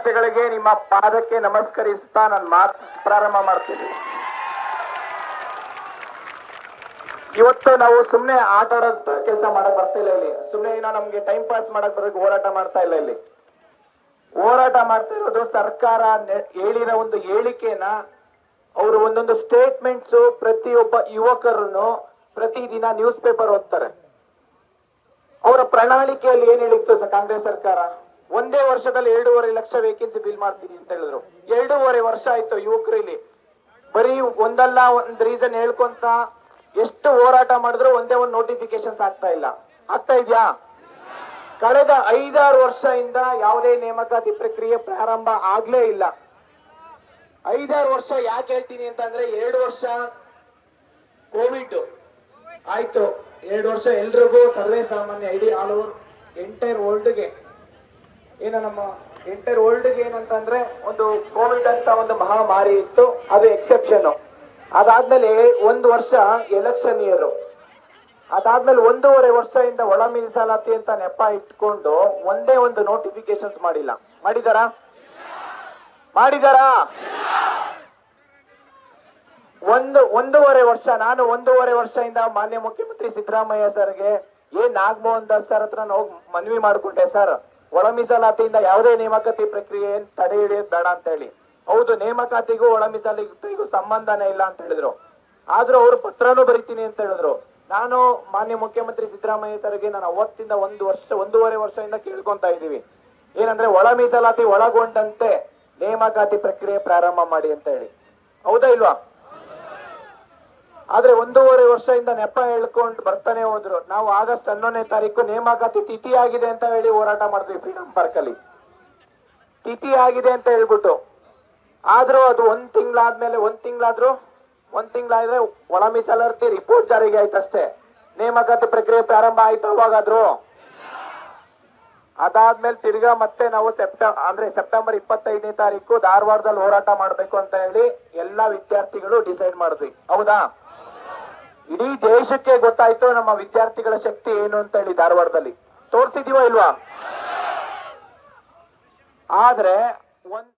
ವಿದ್ಯಾರ್ಥಿಗಳಿಗೆ ನಿಮ್ಮ ಪಾದಕ್ಕೆ ನಮಸ್ಕರಿಸುತ್ತಾ ನಾನು ಮಾತು ಪ್ರಾರಂಭ ಮಾಡ್ತೀನಿ. ಇವತ್ತು ನಾವು ಸುಮ್ನೆ ಆಟ ಆಡೋದ್ ಕೆಲಸ ಮಾಡಕ್ ಬರ್ತಾ ಇಲ್ಲ ಇಲ್ಲಿ. ಸುಮ್ನೆ ಏನೋ ನಮ್ಗೆ ಟೈಮ್ ಪಾಸ್ ಮಾಡಕ್ ಬರೋಕೆ ಹೋರಾಟ ಮಾಡ್ತಾ ಇಲ್ಲ ಇಲ್ಲಿ. ಹೋರಾಟ ಮಾಡ್ತಾ ಇರೋದು ಸರ್ಕಾರ ಹೇಳಿರೋ ಒಂದು ಹೇಳಿಕೆನ, ಅವರು ಒಂದೊಂದು ಸ್ಟೇಟ್ಮೆಂಟ್ಸ್ ಪ್ರತಿಯೊಬ್ಬ ಯುವಕರನ್ನು ಪ್ರತಿದಿನ ನ್ಯೂಸ್ ಪೇಪರ್ ಓದ್ತಾರೆ. ಅವರ ಪ್ರಣಾಳಿಕೆಯಲ್ಲಿ ಏನ್ ಹೇಳಿತ್ತು ಕಾಂಗ್ರೆಸ್ ಸರ್ಕಾರ? ಒಂದೇ ವರ್ಷದಲ್ಲಿ 2.5 ಲಕ್ಷ ವೇಕೆನ್ಸಿ ಫಿಲ್ ಮಾಡ್ತೀನಿ ಅಂತ ಹೇಳಿದ್ರು. 2.5 ವರ್ಷ ಆಯ್ತು ಯುವಕರು ಇಲ್ಲಿ ಬರೀ ಒಂದಲ್ಲ ಒಂದ್ ರೀಸನ್ ಹೇಳ್ಕೊಂತ ಎಷ್ಟು ಹೋರಾಟ ಮಾಡಿದ್ರು ಒಂದೇ ಒಂದು ನೋಟಿಫಿಕೇಶನ್ಸ್ ಆಗ್ತಾ ಇಲ್ಲ. ಆಗ್ತಾ ಇದ್ಯಾ? ಕಳೆದ 5-6 ವರ್ಷದಿಂದ ಯಾವುದೇ ನೇಮಕಾತಿ ಪ್ರಕ್ರಿಯೆ ಪ್ರಾರಂಭ ಆಗ್ಲೇ ಇಲ್ಲ. 5-6 ವರ್ಷ ಯಾಕೆ ಹೇಳ್ತೀನಿ ಅಂತಂದ್ರೆ, 2 ವರ್ಷ ಕೋವಿಡ್ ಆಯ್ತು, 2 ವರ್ಷ ಎಲ್ರಿಗೂ ಸರ್ವೇ ಸಾಮಾನ್ಯ ಇಡೀ ಆಲ್ ಓವರ್ ಎಂಟೈರ್ ವರ್ಲ್ಡ್ಗೆ ನಮ್ಮ ಎಂಟೈರ್ ವರ್ಲ್ಡ್ಗೆ ಏನಂತಂದ್ರೆ ಒಂದು ಕೋವಿಡ್ ಅಂತ ಒಂದು ಮಹಾಮಾರಿ ಇತ್ತು, ಅದು ಎಕ್ಸೆಪ್ಷನ್. ಅದಾದ್ಮೇಲೆ 1 ವರ್ಷ ಎಲೆಕ್ಷನ್ ಇಯರ್, ಅದಾದ್ಮೇಲೆ 1.5 ವರ್ಷದಿಂದ ಒಳ ಮೀಸಲಾತಿ ಅಂತ ನೆಪ ಇಟ್ಕೊಂಡು ಒಂದೇ ಒಂದು ನೋಟಿಫಿಕೇಶನ್ಸ್ ಮಾಡಿಲ್ಲ. ಮಾಡಿದಾರಾ? 1.5 ವರ್ಷ. ನಾನು 1.5 ವರ್ಷದಿಂದ ಮಾನ್ಯ ಮುಖ್ಯಮಂತ್ರಿ ಸಿದ್ದರಾಮಯ್ಯ ಸರ್ಗೆ ನಾಗಮೋಹನ್ ದಾಸ್ ಸರ್ ಹತ್ರ ಹೋಗಿ ಮನವಿ ಮಾಡ್ಕೊಂಡೆ, ಸರ್ ಒಳ ಮೀಸಲಾತಿಯಿಂದ ಯಾವುದೇ ನೇಮಕಾತಿ ಪ್ರಕ್ರಿಯೆ ತಡೆ ಹಿಡಿಯೋದು ಬೇಡ ಅಂತ ಹೇಳಿ. ಹೌದು, ನೇಮಕಾತಿಗೂ ಒಳ ಮೀಸಲಾತಿಗೂ ಸಂಬಂಧನೇ ಇಲ್ಲ ಅಂತ ಹೇಳಿದ್ರು. ಆದ್ರೂ ಅವರು ಪತ್ರನೂ ಬರಿತೀನಿ ಅಂತ ಹೇಳಿದ್ರು. ನಾನು ಮಾನ್ಯ ಮುಖ್ಯಮಂತ್ರಿ ಸಿದ್ದರಾಮಯ್ಯ ಸರ್ಗೆ ನಾನು ಅವತ್ತಿಂದ 1.5 ವರ್ಷದಿಂದ ಕೇಳ್ಕೊಂತ ಇದ್ದೀವಿ, ಏನಂದ್ರೆ ಒಳ ಮೀಸಲಾತಿ ಒಳಗೊಂಡಂತೆ ನೇಮಕಾತಿ ಪ್ರಕ್ರಿಯೆ ಪ್ರಾರಂಭ ಮಾಡಿ ಅಂತ ಹೇಳಿ. ಹೌದಾ ಇಲ್ವಾ? ಆದ್ರೆ 1.5 ವರ್ಷದಿಂದ ನೆಪ ಹೇಳ್ಕೊಂಡು ಬರ್ತಾನೆ ಹೋದ್ರು. ನಾವು ಆಗಸ್ಟ್ 11ನೇ ತಾರೀಕು ನೇಮಕಾತಿ ತಿಥಿ ಆಗಿದೆ ಅಂತ ಹೇಳಿ ಹೋರಾಟ ಮಾಡಿದ್ವಿ ಫ್ರೀಡಂ ಪಾರ್ಕ್ ಅಲ್ಲಿ. ತಿಥಿ ಆಗಿದೆ ಅಂತ ಹೇಳ್ಬಿಟ್ಟು, ಆದ್ರೂ ಅದು 1 ತಿಂಗಳಾದ್ಮೇಲೆ 1 ತಿಂಗಳಾದ್ರೆ ಒಳ ಮೀಸಲಾತಿ ರಿಪೋರ್ಟ್ ಜಾರಿಗೆ ಆಯ್ತಷ್ಟೇ. ನೇಮಕಾತಿ ಪ್ರಕ್ರಿಯೆ ಪ್ರಾರಂಭ ಆಯ್ತು ಅವಾಗಾದ್ರು? ಅದಾದ್ಮೇಲೆ ತಿರ್ಗಾ ಮತ್ತೆ ನಾವು ಸೆಪ್ಟೆಂಬರ್ 25ನೇ ತಾರೀಕು ಧಾರವಾಡದಲ್ಲಿ ಹೋರಾಟ ಮಾಡ್ಬೇಕು ಅಂತ ಹೇಳಿ ಎಲ್ಲಾ ವಿದ್ಯಾರ್ಥಿಗಳು ಡಿಸೈಡ್ ಮಾಡಿದ್ವಿ. ಹೌದಾ? ಇಡೀ ದೇಶಕ್ಕೆ ಗೊತ್ತಾಯ್ತು ನಮ್ಮ ವಿದ್ಯಾರ್ಥಿಗಳ ಶಕ್ತಿ ಏನು ಅಂತ ಹೇಳಿ. ಧಾರವಾಡದಲ್ಲಿ ತೋರ್ಸಿದೀವ ಇಲ್ವಾ? ಆದ್ರೆ